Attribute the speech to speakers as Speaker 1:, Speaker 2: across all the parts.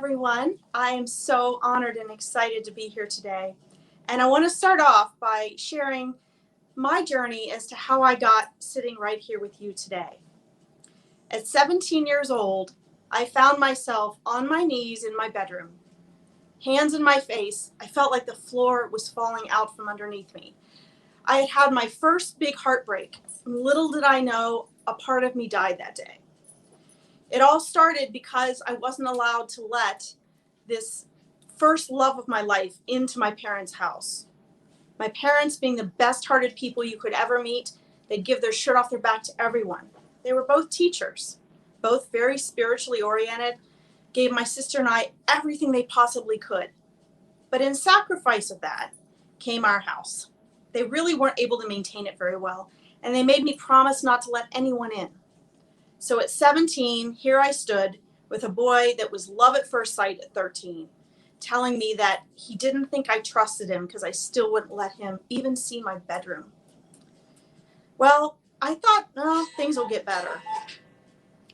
Speaker 1: everyone. I am so honored and excited to be here today. And I want to start off by sharing my journey as to how I got sitting right here with you today. At 17 years old, I found myself on my knees in my bedroom, hands in my face. I felt like the floor was falling out from underneath me. I had had my first big heartbreak. Little did I know, a part of me died that day. It all started because I wasn't allowed to let this first love of my life into my parents' house. My parents, being the best-hearted people you could ever meet, they'd give their shirt off their back to everyone. They were both teachers, both very spiritually oriented, gave my sister and I everything they possibly could. But in sacrifice of that came our house. They really weren't able to maintain it very well, and they made me promise not to let anyone in. So at 17, here I stood with a boy that was love at first sight at 13, telling me that he didn't think I trusted him because I still wouldn't let him even see my bedroom. Well, I thought, oh, things will get better.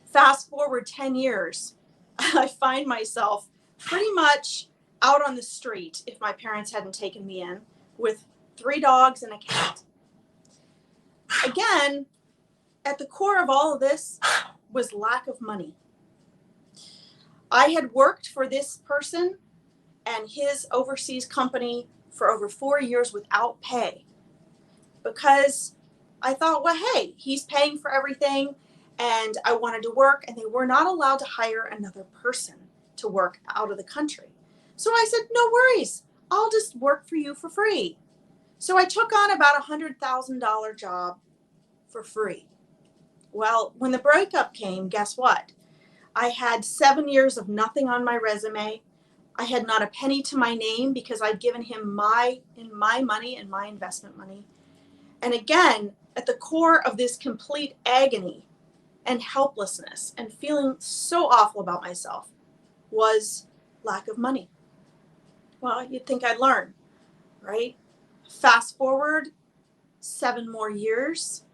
Speaker 1: Fast forward 10 years, I find myself pretty much out on the street, if my parents hadn't taken me in, with 3 dogs and a cat. Again, at the core of all of this was lack of money. I had worked for this person and his overseas company for over 4 years without pay because I thought, well, hey, he's paying for everything and I wanted to work, and they were not allowed to hire another person to work out of the country. So I said, no worries, I'll just work for you for free. So I took on about $100,000 job for free. Well, when the breakup came, guess what? I had 7 years of nothing on my resume. I had not a penny to my name because I'd given him my money and my investment money. And again, at the core of this complete agony and helplessness and feeling so awful about myself was lack of money. Well, you'd think I'd learn, right? Fast forward 7 more years,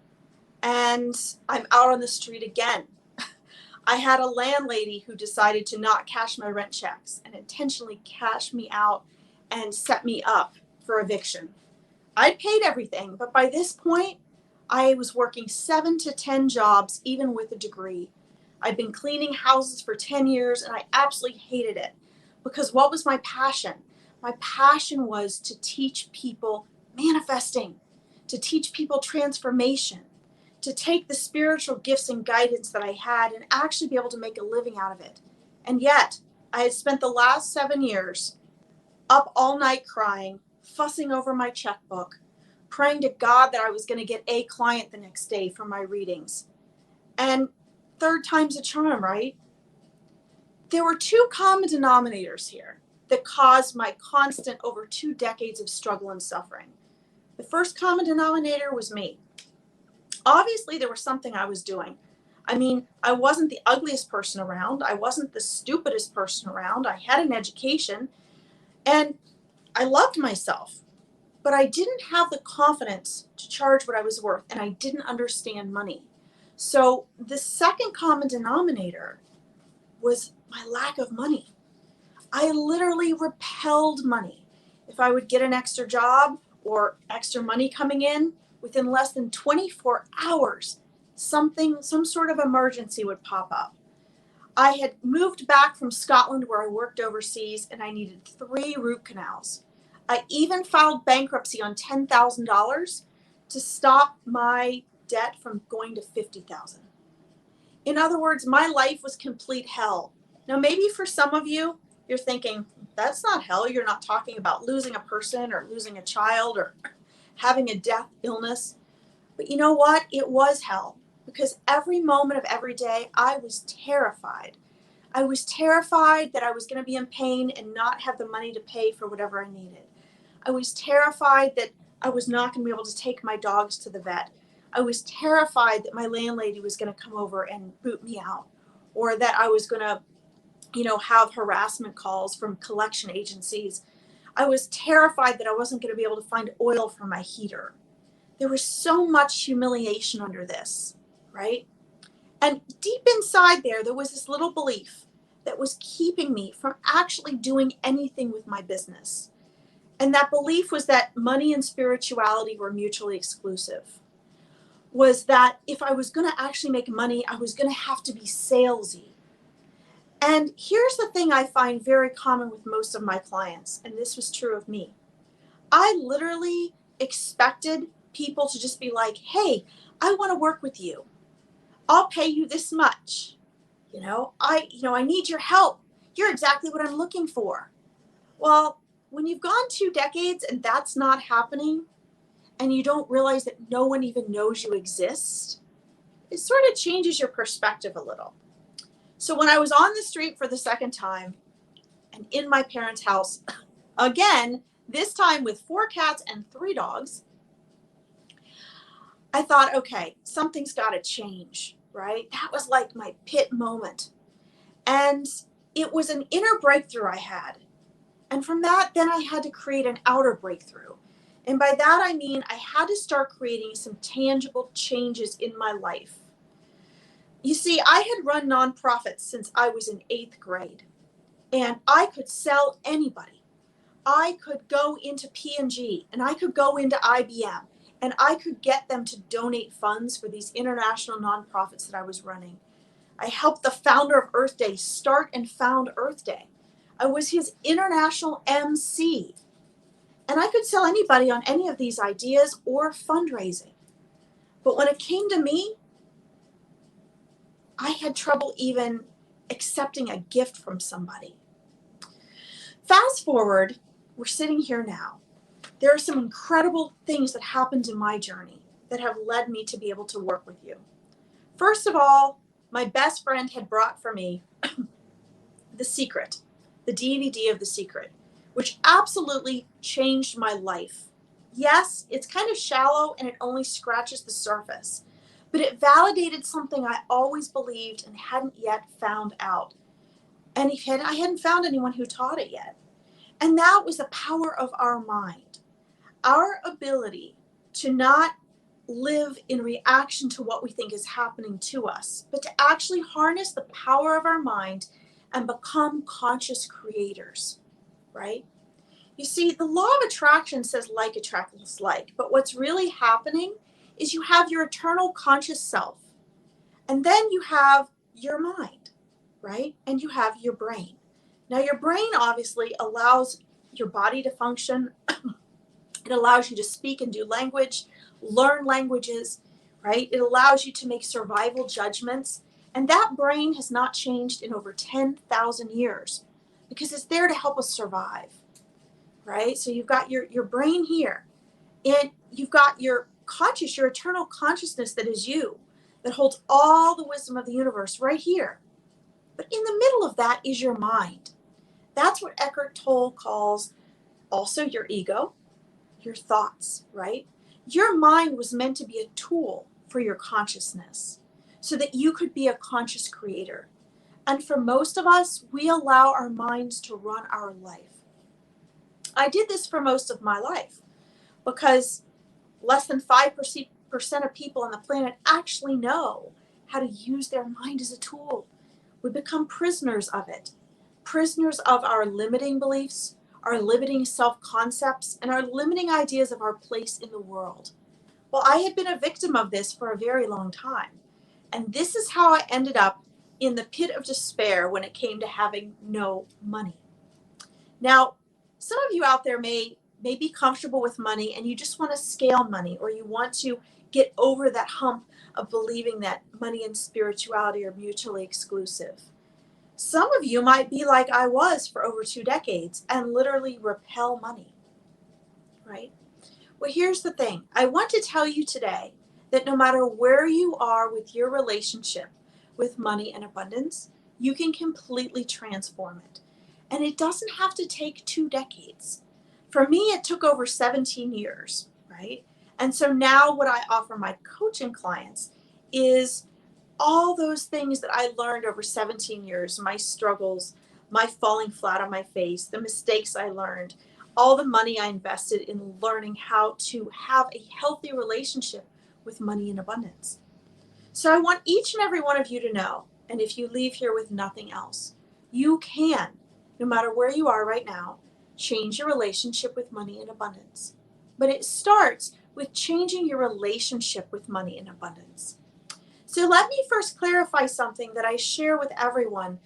Speaker 1: and I'm out on the street again. I had a landlady who decided to not cash my rent checks and intentionally cash me out and set me up for eviction. I'd paid everything, but by this point, I was working 7 to 10 jobs, even with a degree. I'd been cleaning houses for 10 years, and I absolutely hated it because what was my passion? My passion was to teach people manifesting, to teach people transformation, to take the spiritual gifts and guidance that I had and actually be able to make a living out of it. And yet, I had spent the last 7 years up all night crying, fussing over my checkbook, praying to God that I was going to get a client the next day for my readings. And third time's a charm, right? There were 2 common denominators here that caused my constant over 2 decades of struggle and suffering. The first common denominator was me. Obviously, there was something I was doing. I mean, I wasn't the ugliest person around. I wasn't the stupidest person around. I had an education and I loved myself, but I didn't have the confidence to charge what I was worth, and I didn't understand money. So the second common denominator was my lack of money. I literally repelled money. If I would get an extra job or extra money coming in, within less than 24 hours, some sort of emergency would pop up. I had moved back from Scotland where I worked overseas, and I needed 3 root canals. I even filed bankruptcy on $10,000 to stop my debt from going to $50,000. In other words, my life was complete hell. Now, maybe for some of you, you're thinking, that's not hell. You're not talking about losing a person or losing a child or having a death, illness. But you know what? It was hell, because every moment of every day, I was terrified. I was terrified that I was going to be in pain and not have the money to pay for whatever I needed. I was terrified that I was not going to be able to take my dogs to the vet. I was terrified that my landlady was going to come over and boot me out, or that I was going to, have harassment calls from collection agencies. I was terrified that I wasn't going to be able to find oil for my heater. There was so much humiliation under this, right? And deep inside there was this little belief that was keeping me from actually doing anything with my business. And that belief was that money and spirituality were mutually exclusive. Was that if I was going to actually make money, I was going to have to be salesy. And here's the thing I find very common with most of my clients, and this was true of me. I literally expected people to just be like, hey, I want to work with you. I'll pay you this much. I need your help. You're exactly what I'm looking for. Well, when you've gone 2 decades and that's not happening, and you don't realize that no one even knows you exist, it sort of changes your perspective a little. So when I was on the street for the second time and in my parents' house, again, this time with 4 cats and 3 dogs, I thought, okay, something's got to change, right? That was like my pit moment. And it was an inner breakthrough I had. And from that, then I had to create an outer breakthrough. And by that, I mean I had to start creating some tangible changes in my life. You see, I had run nonprofits since I was in 8th grade, and I could sell anybody. I could go into P&G, and I could go into IBM, and I could get them to donate funds for these international nonprofits that I was running. I helped the founder of Earth Day start and found Earth Day. I was his international MC. And I could sell anybody on any of these ideas or fundraising. But when it came to me, I had trouble even accepting a gift from somebody. Fast forward, we're sitting here now. There are some incredible things that happened in my journey that have led me to be able to work with you. First of all, my best friend had brought for me The Secret, the DVD of The Secret, which absolutely changed my life. Yes, it's kind of shallow and it only scratches the surface, but it validated something I always believed and hadn't yet found out. And I hadn't found anyone who taught it yet. And that was the power of our mind, our ability to not live in reaction to what we think is happening to us, but to actually harness the power of our mind and become conscious creators, right? You see, the law of attraction says like attracts like, but what's really happening is you have your eternal conscious self, and then you have your mind, right? And you have your brain. Now, your brain obviously allows your body to function. It allows you to speak and do language, learn languages, right? It allows you to make survival judgments. And that brain has not changed in over 10,000 years because it's there to help us survive, right? So you've got your brain here, and you've got your conscious, your eternal consciousness that is you, that holds all the wisdom of the universe right here. But in the middle of that is your mind. That's what Eckhart Tolle calls also your ego, your thoughts, right? Your mind was meant to be a tool for your consciousness so that you could be a conscious creator. And for most of us, we allow our minds to run our life. I did this for most of my life because less than 5% of people on the planet actually know how to use their mind as a tool. We become prisoners of it, prisoners of our limiting beliefs, our limiting self-concepts, and our limiting ideas of our place in the world. Well, I had been a victim of this for a very long time. And this is how I ended up in the pit of despair when it came to having no money. Now, some of you out there may be comfortable with money and you just want to scale money, or you want to get over that hump of believing that money and spirituality are mutually exclusive. Some of you might be like I was for over 2 decades and literally repel money, right? Well, here's the thing. I want to tell you today that no matter where you are with your relationship with money and abundance, you can completely transform it. And it doesn't have to take 2 decades. For me, it took over 17 years, right? And so now what I offer my coaching clients is all those things that I learned over 17 years, my struggles, my falling flat on my face, the mistakes I learned, all the money I invested in learning how to have a healthy relationship with money and abundance. So I want each and every one of you to know, and if you leave here with nothing else, You can, no matter where you are right now, change your relationship with money in abundance. But it starts with changing your relationship with money in abundance. So let me first clarify something that I share with everyone.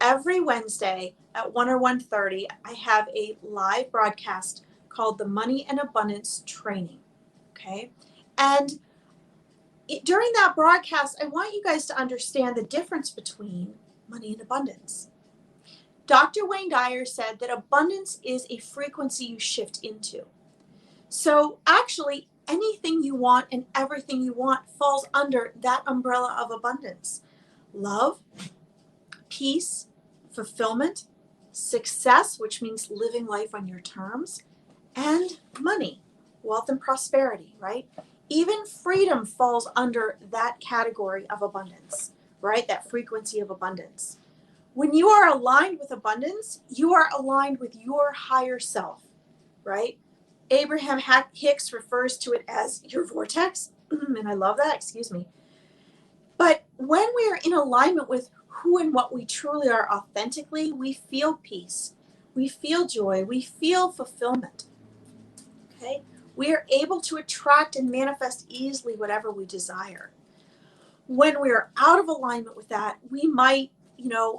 Speaker 1: Every Wednesday at 1 or 1:30, I have a live broadcast called the Money and Abundance Training. Okay? And during that broadcast, I want you guys to understand the difference between money and abundance. Dr. Wayne Dyer said that abundance is a frequency you shift into. So actually, anything you want and everything you want falls under that umbrella of abundance. Love, peace, fulfillment, success, which means living life on your terms, and money, wealth and prosperity, right? Even freedom falls under that category of abundance, right? That frequency of abundance. When you are aligned with abundance, you are aligned with your higher self, right? Abraham Hicks refers to it as your vortex, and I love that, excuse me. But when we are in alignment with who and what we truly are authentically, we feel peace, we feel joy, we feel fulfillment, okay? We are able to attract and manifest easily whatever we desire. When we are out of alignment with that, we might,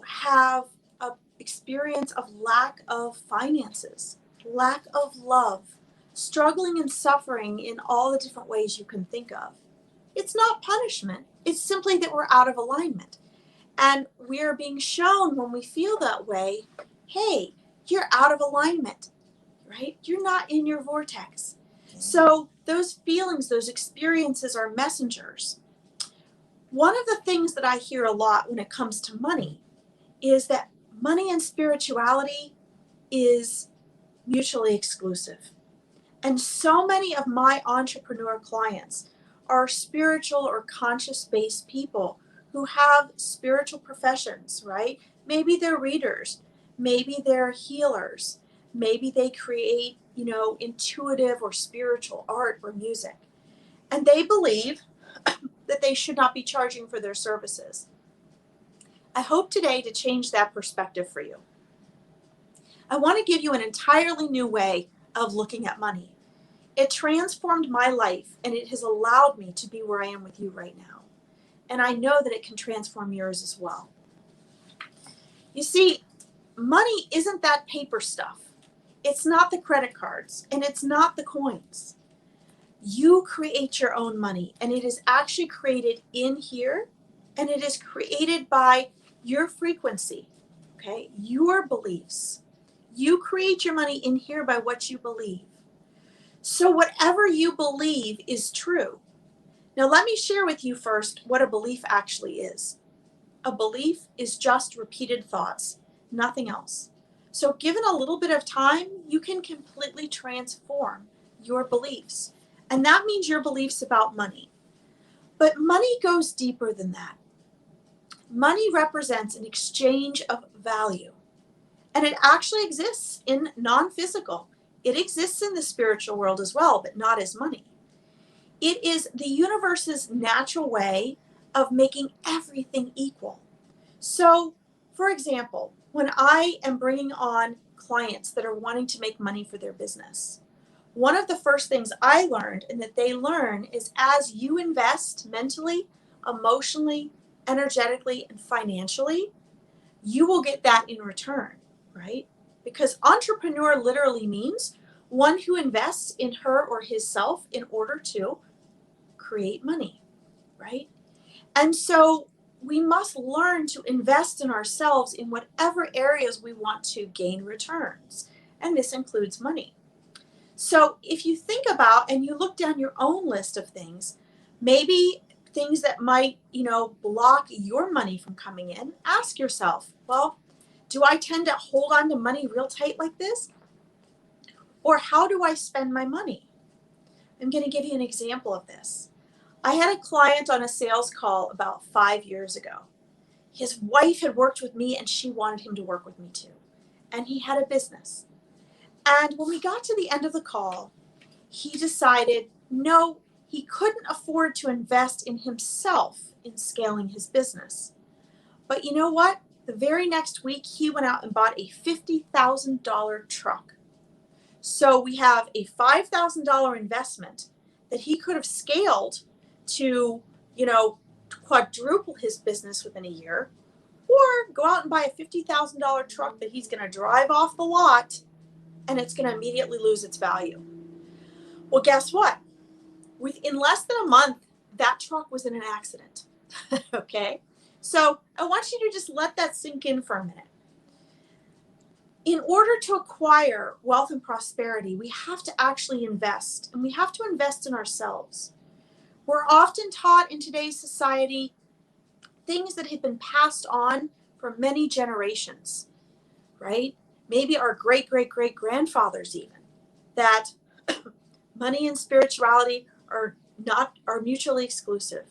Speaker 1: have an experience of lack of finances, lack of love, struggling and suffering in all the different ways you can think of. It's not punishment. It's simply that we're out of alignment. And we're being shown when we feel that way, hey, you're out of alignment, right? You're not in your vortex. So those feelings, those experiences are messengers. One of the things that I hear a lot when it comes to money is that money and spirituality is mutually exclusive. And so many of my entrepreneur clients are spiritual or conscious-based people who have spiritual professions, right? Maybe they're readers, maybe they're healers, maybe they create, intuitive or spiritual art or music. And they believe that they should not be charging for their services. I hope today to change that perspective for you. I want to give you an entirely new way of looking at money. It transformed my life, and it has allowed me to be where I am with you right now. And I know that it can transform yours as well. You see, money isn't that paper stuff. It's not the credit cards, and it's not the coins. You create your own money, and it is actually created in here, and it is created by your frequency, okay? Your beliefs. You create your money in here by what you believe. So whatever you believe is true. Now let me share with you first what a belief actually is. A belief is just repeated thoughts, nothing else. So given a little bit of time, you can completely transform your beliefs. And that means your beliefs about money. But money goes deeper than that. Money represents an exchange of value. And it actually exists in non-physical. It exists in the spiritual world as well, but not as money. It is the universe's natural way of making everything equal. So, for example, when I am bringing on clients that are wanting to make money for their business, one of the first things I learned and that they learn is as you invest mentally, emotionally, energetically, and financially, you will get that in return, right? Because entrepreneur literally means one who invests in her or his self in order to create money, right? And so we must learn to invest in ourselves in whatever areas we want to gain returns. And this includes money. So if you think about and you look down your own list of things, maybe things that might, block your money from coming in, ask yourself, well, do I tend to hold on to money real tight like this? Or how do I spend my money? I'm going to give you an example of this. I had a client on a sales call about 5 years ago. His wife had worked with me and she wanted him to work with me too. And he had a business. And when we got to the end of the call, he decided, no, he couldn't afford to invest in himself in scaling his business. But you know what? The very next week, he went out and bought a $50,000 truck. So we have a $5,000 investment that he could have scaled to, quadruple his business within a year, or go out and buy a $50,000 truck that he's going to drive off the lot and it's going to immediately lose its value. Well, guess what? Within less than a month, that truck was in an accident. Okay? So I want you to just let that sink in for a minute. In order to acquire wealth and prosperity, we have to actually invest, and we have to invest in ourselves. We're often taught in today's society things that have been passed on for many generations, right? Maybe our great-great-great-grandfathers even, that money and spirituality are mutually exclusive,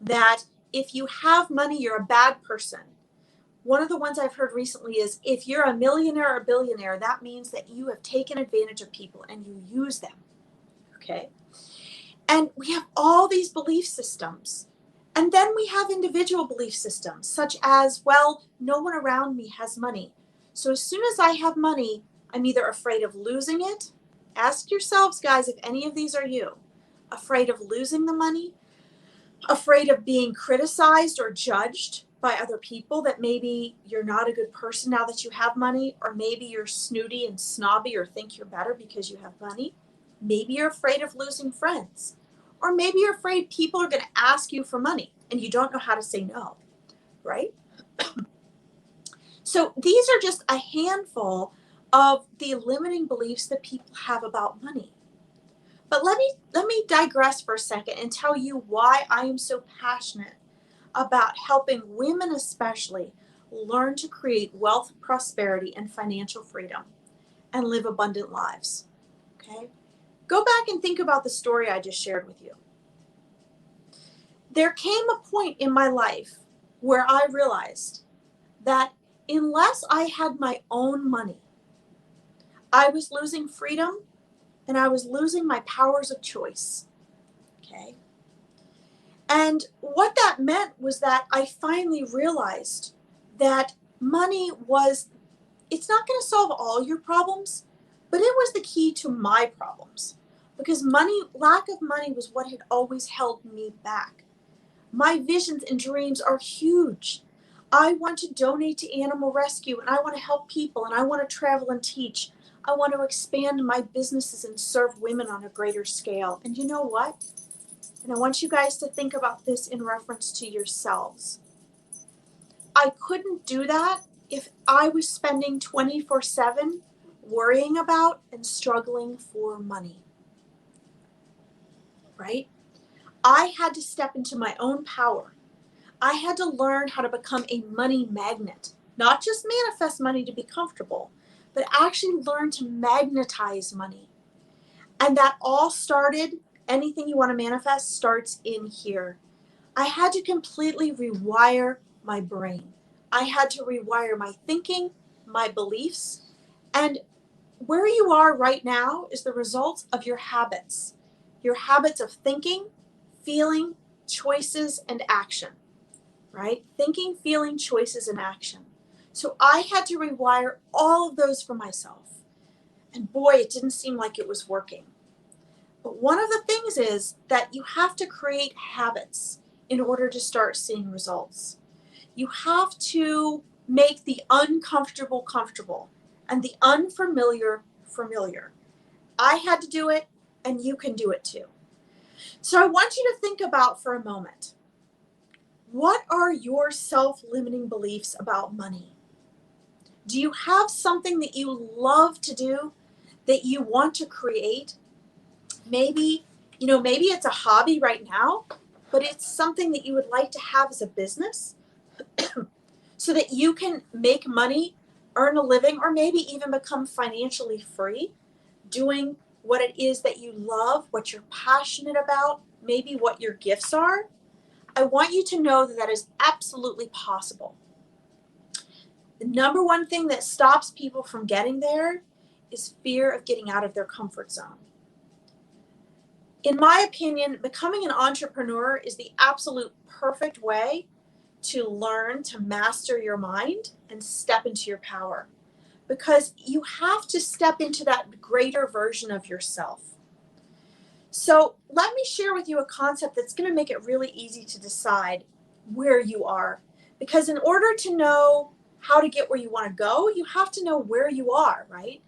Speaker 1: that if you have money, you're a bad person. One of the ones I've heard recently is, if you're a millionaire or a billionaire, that means that you have taken advantage of people and you use them, okay? And we have all these belief systems. And then we have individual belief systems, such as, well, no one around me has money. So as soon as I have money, I'm either afraid of losing it. Ask yourselves, guys, if any of these are you. Afraid of losing the money, afraid of being criticized or judged by other people, that maybe you're not a good person now that you have money, or maybe you're snooty and snobby or think you're better because you have money. Maybe you're afraid of losing friends, or maybe you're afraid people are going to ask you for money and you don't know how to say no, right? So these are just a handful of the limiting beliefs that people have about money. But let me digress for a second and tell you why I am so passionate about helping women especially learn to create wealth, prosperity, and financial freedom and live abundant lives. Okay? Go back and think about the story I just shared with you. There came a point in my life where I realized that unless I had my own money, I was losing freedom and I was losing my powers of choice. Okay? And what that meant was that I finally realized that money it's not going to solve all your problems, but it was the key to my problems. Because lack of money was what had always held me back. My visions and dreams are huge. I want to donate to animal rescue, and I want to help people, and I want to travel and teach. I want to expand my businesses and serve women on a greater scale. And you know what? And I want you guys to think about this in reference to yourselves. I couldn't do that if I was spending 24/7 worrying about and struggling for money, right? I had to step into my own power. I had to learn how to become a money magnet, not just manifest money to be comfortable, but actually learn to magnetize money. And that all started, anything you want to manifest starts in here. I had to completely rewire my brain. I had to rewire my thinking, my beliefs, and where you are right now is the result of your habits of thinking, feeling, choices, and action, right? Thinking, feeling, choices, and action. So I had to rewire all of those for myself. And boy, it didn't seem like it was working. But one of the things is that you have to create habits in order to start seeing results. You have to make the uncomfortable comfortable and the unfamiliar familiar. I had to do it, and you can do it too. So I want you to think about for a moment, what are your self-limiting beliefs about money? Do you have something that you love to do, that you want to create? Maybe it's a hobby right now, but it's something that you would like to have as a business so that you can make money, earn a living, or maybe even become financially free doing what it is that you love, what you're passionate about, maybe what your gifts are. I want you to know that that is absolutely possible. The number one thing that stops people from getting there is fear of getting out of their comfort zone. In my opinion, becoming an entrepreneur is the absolute perfect way to learn to master your mind and step into your power, because you have to step into that greater version of yourself. So let me share with you a concept that's going to make it really easy to decide where you are. Because in order to know how to get where you want to go, you have to know where you are, right?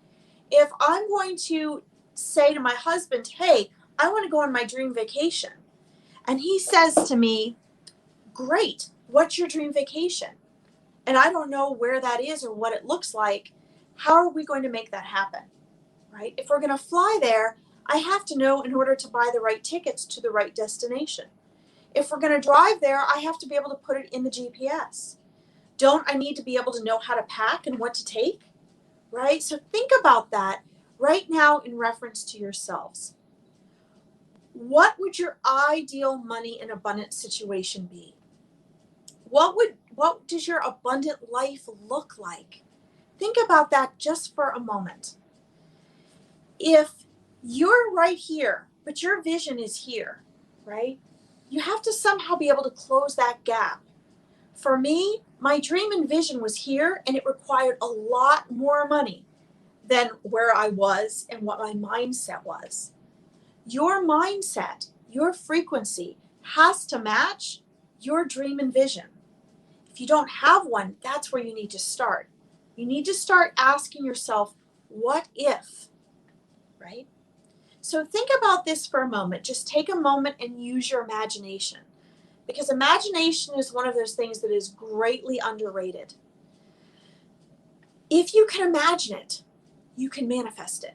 Speaker 1: If I'm going to say to my husband, hey, I want to go on my dream vacation, and he says to me, great, what's your dream vacation? And I don't know where that is or what it looks like, how are we going to make that happen, right? If we're going to fly there, I have to know in order to buy the right tickets to the right destination. If we're going to drive there, I have to be able to put it in the GPS. Don't I need to be able to know how to pack and what to take, right? So think about that right now in reference to yourselves. What would your ideal money and abundance situation be? What does your abundant life look like? Think about that just for a moment. If you're right here, but your vision is here, right? You have to somehow be able to close that gap. For me, my dream and vision was here, and it required a lot more money than where I was and what my mindset was. Your mindset, your frequency has to match your dream and vision. If you don't have one, that's where you need to start. You need to start asking yourself, what if, right? So think about this for a moment. Just take a moment and use your imagination, because imagination is one of those things that is greatly underrated. If you can imagine it, you can manifest it,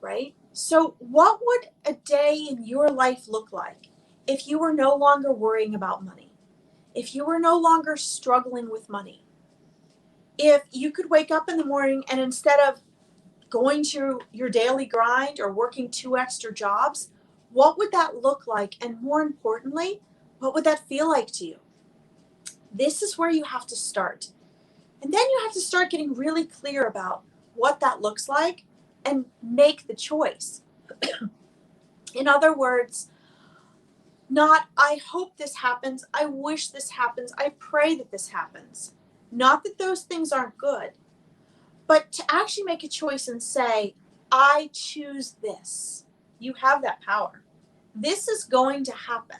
Speaker 1: right? So what would a day in your life look like if you were no longer worrying about money? If you were no longer struggling with money? If you could wake up in the morning and instead of going to your daily grind or working 2 extra jobs, what would that look like? And more importantly, what would that feel like to you? This is where you have to start. And then you have to start getting really clear about what that looks like and make the choice. In other words, not, I hope this happens, I wish this happens, I pray that this happens. Not that those things aren't good, but to actually make a choice and say, I choose this. You have that power. This is going to happen.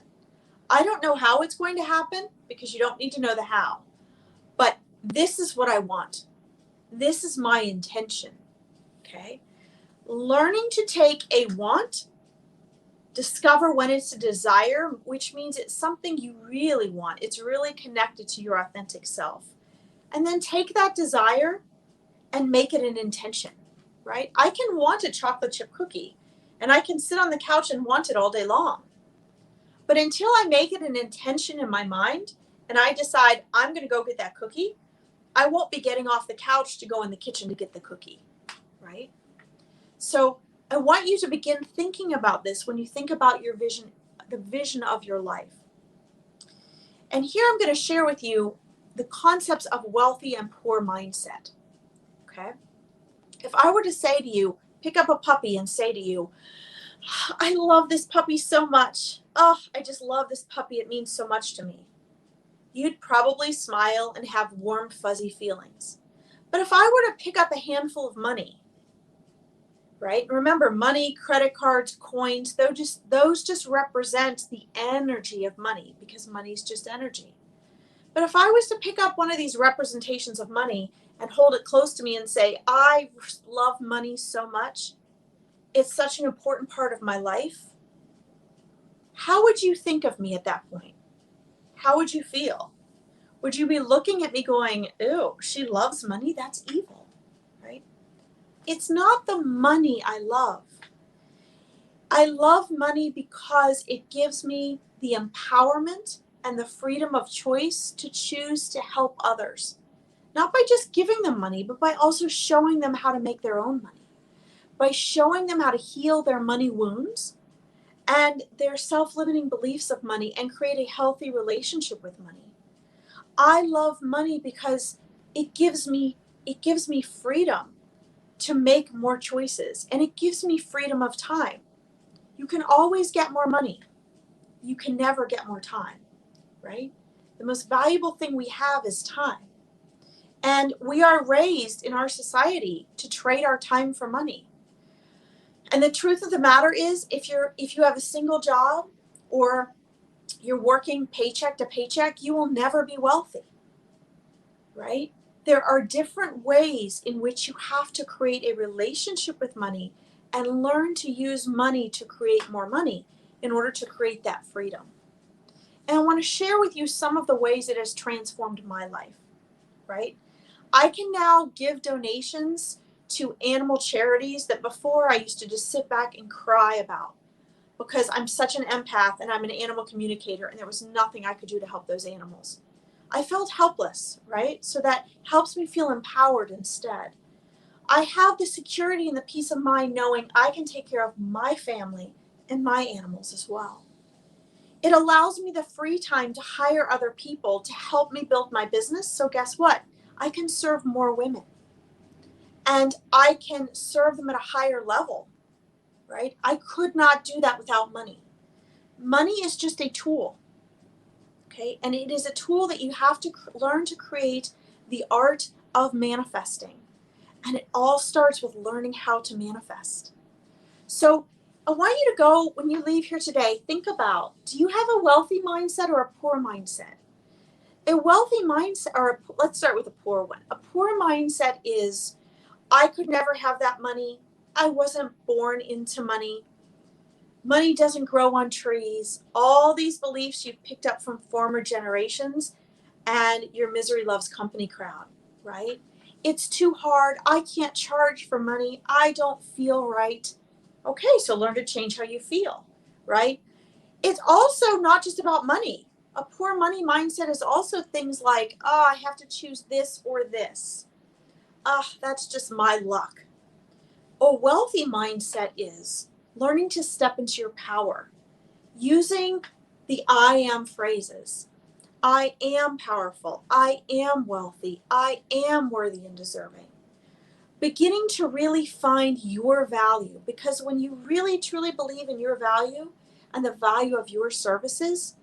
Speaker 1: I don't know how it's going to happen, because you don't need to know the how, but this is what I want. This is my intention, okay? Learning to take a want, discover when it's a desire, which means it's something you really want. It's really connected to your authentic self. And then take that desire and make it an intention, right? I can want a chocolate chip cookie, and I can sit on the couch and want it all day long. But until I make it an intention in my mind and I decide I'm going to go get that cookie, I won't be getting off the couch to go in the kitchen to get the cookie, right? So I want you to begin thinking about this when you think about your vision, the vision of your life. And here I'm going to share with you the concepts of wealthy and poor mindset, okay? If I were to say to you, pick up a puppy and say to you, I love this puppy so much. Oh, I just love this puppy. It means so much to me. You'd probably smile and have warm, fuzzy feelings. But if I were to pick up a handful of money, right? Remember, money, credit cards, coins, those just represent the energy of money, because money is just energy. But if I was to pick up one of these representations of money and hold it close to me and say, I love money so much, it's such an important part of my life, how would you think of me at that point? How would you feel? Would you be looking at me going, ew, she loves money? That's evil, right? It's not the money I love. I love money because it gives me the empowerment and the freedom of choice to choose to help others. Not by just giving them money, but by also showing them how to make their own money. By showing them how to heal their money wounds and their self-limiting beliefs of money and create a healthy relationship with money. I love money because it gives me freedom to make more choices, and it gives me freedom of time. You can always get more money. You can never get more time, right? The most valuable thing we have is time. And we are raised in our society to trade our time for money. And the truth of the matter is, if you have a single job or you're working paycheck to paycheck, you will never be wealthy, right? There are different ways in which you have to create a relationship with money and learn to use money to create more money in order to create that freedom. And I want to share with you some of the ways it has transformed my life, right? I can now give donations to animal charities that before I used to just sit back and cry about, because I'm such an empath and I'm an animal communicator and there was nothing I could do to help those animals. I felt helpless, right? So that helps me feel empowered instead. I have the security and the peace of mind knowing I can take care of my family and my animals as well. It allows me the free time to hire other people to help me build my business. So guess what? I can serve more women and I can serve them at a higher level, right? I could not do that without money. Money is just a tool, okay? And it is a tool that you have to learn to create the art of manifesting. And it all starts with learning how to manifest. So I want you to go, when you leave here today, think about, do you have a wealthy mindset or a poor mindset? A wealthy mindset, or let's start with a poor one. A poor mindset is, I could never have that money. I wasn't born into money. Money doesn't grow on trees. All these beliefs you've picked up from former generations and your misery loves company crowd, right? It's too hard. I can't charge for money. I don't feel right. Okay, so learn to change how you feel, right? It's also not just about money. A poor money mindset is also things like, oh, I have to choose this or this. That's just my luck. A wealthy mindset is learning to step into your power, using the I am phrases. I am powerful. I am wealthy. I am worthy and deserving. Beginning to really find your value, because when you really truly believe in your value and the value of your services,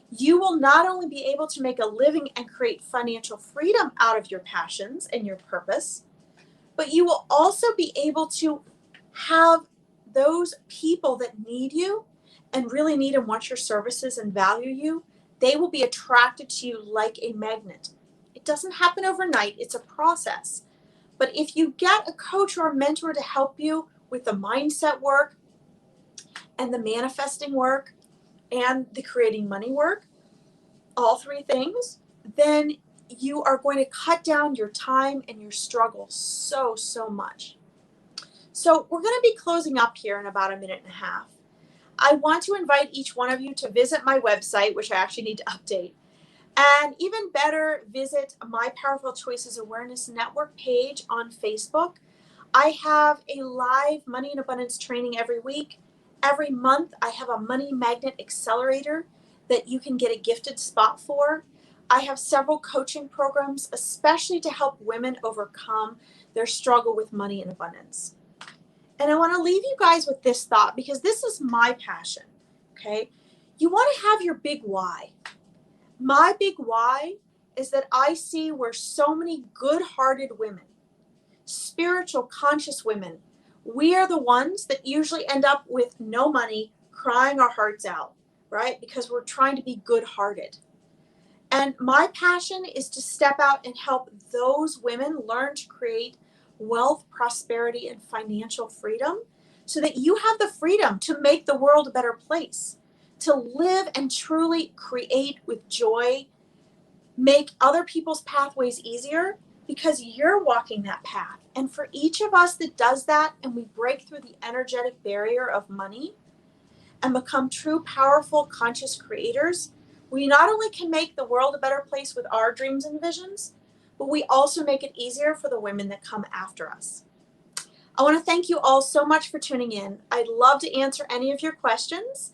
Speaker 1: you will not only be able to make a living and create financial freedom out of your passions and your purpose, but you will also be able to have those people that need you and really need and want your services and value you, they will be attracted to you like a magnet. It doesn't happen overnight. It's a process. But if you get a coach or a mentor to help you with the mindset work and the manifesting work and the creating money work, all three things, then you are going to cut down your time and your struggle so much. So we're going to be closing up here in about a minute and a half. I want to invite each one of you to visit my website, which I actually need to update. And even better, visit my Powerful Choices Awareness Network page on Facebook. I have a live money and abundance training every week. Every month, I have a money magnet accelerator that you can get a gifted spot for. I have several coaching programs, especially to help women overcome their struggle with money and abundance. And I want to leave you guys with this thought, because this is my passion, okay? You want to have your big why. My big why is that I see where so many good-hearted women, spiritual, conscious women, we are the ones that usually end up with no money, crying our hearts out, right? Because we're trying to be good-hearted. And my passion is to step out and help those women learn to create wealth, prosperity, and financial freedom so that you have the freedom to make the world a better place, to live and truly create with joy, make other people's pathways easier because you're walking that path. And for each of us that does that and we break through the energetic barrier of money and become true, powerful, conscious creators, we not only can make the world a better place with our dreams and visions, but we also make it easier for the women that come after us. I want to thank you all so much for tuning in. I'd love to answer any of your questions.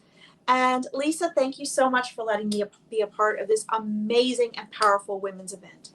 Speaker 1: And Lisa, thank you so much for letting me be a part of this amazing and powerful women's event.